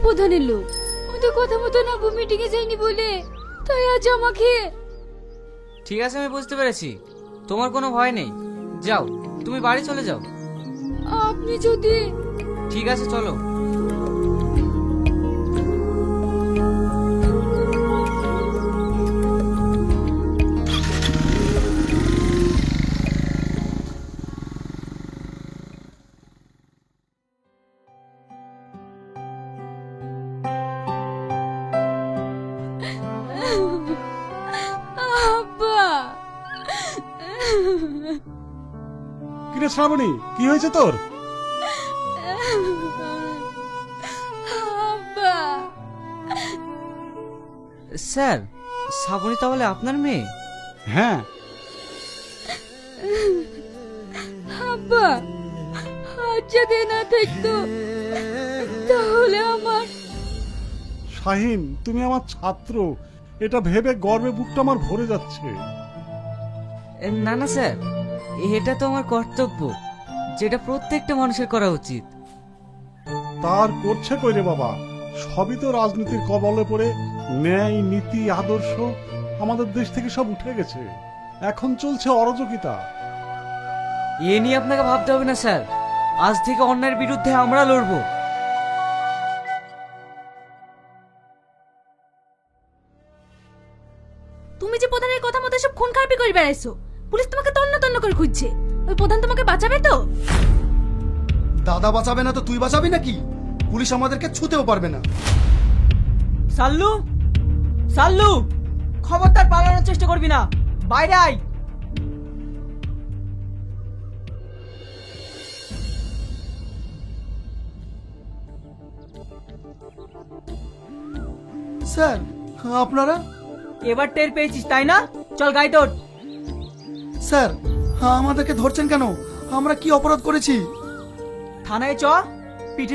প্রধানের লোক। ওদের কথা মতো নাবু মিটিং এ যায়নি বলে তাই আজ আমাকে। ঠিক আছে, আমি বুঝতে পেরেছি, তোমার কোনো ভয় নেই। যাও, তুমি বাড়ি চলে যাও। আপনি যদি। ঠিক আছে, চলো। আব্বা। কিরে শ্রাবণী, কি হয়েছে তোর? আব্বা। স্যার, শ্রাবণী তাহলে আপনার মেয়ে? হ্যাঁ। আব্বা, আজ যদি না থাকতো তাহলে আমার। শাহিন, তুমি আমার ছাত্র, এটা ভেবে গর্বে বুকটা আমার ভরে যাচ্ছে। না না স্যার, এটা তো আমার কর্তব্য, যেটা প্রত্যেকটা মানুষের করা উচিত। তার করছে কই রে বাবা, সবই তো রাজনীতির কবলে পড়ে ন্যায় নীতি আদর্শ আমাদের দেশ থেকে সব উঠে গেছে। এখন চলছে অরাজকতা। এ নিয়ে আপনাকে ভাবতে হবে না স্যার, আজ থেকে অন্যায়ের বিরুদ্ধে আমরা লড়বো। তুমি যে প্রধানের কথা মতো সব খুন খারাপি করে বেড়াইছো, পুলিশ তোমাকে তন্ন তন্ন করে খুঁজছে। ওই প্রধান তোমাকে বাঁচাবে তো? দাদা বাঁচাবে না তো তুই বাঁচাবি নাকি? পুলিশ আমাদেরকে ছুতেও পারবে না। সাল্লু, সাল্লু, খবরদার পালানোর চেষ্টা করবি না, বাইরে আয়। স্যার, আপনারা? এবার টের পেয়েছিস তাই না? চল গাড়িতে ওঠ। স্যার, আমাদেরকে ধরছেন কেন? আমরা কি অপরাধ করেছি? থানায় চ,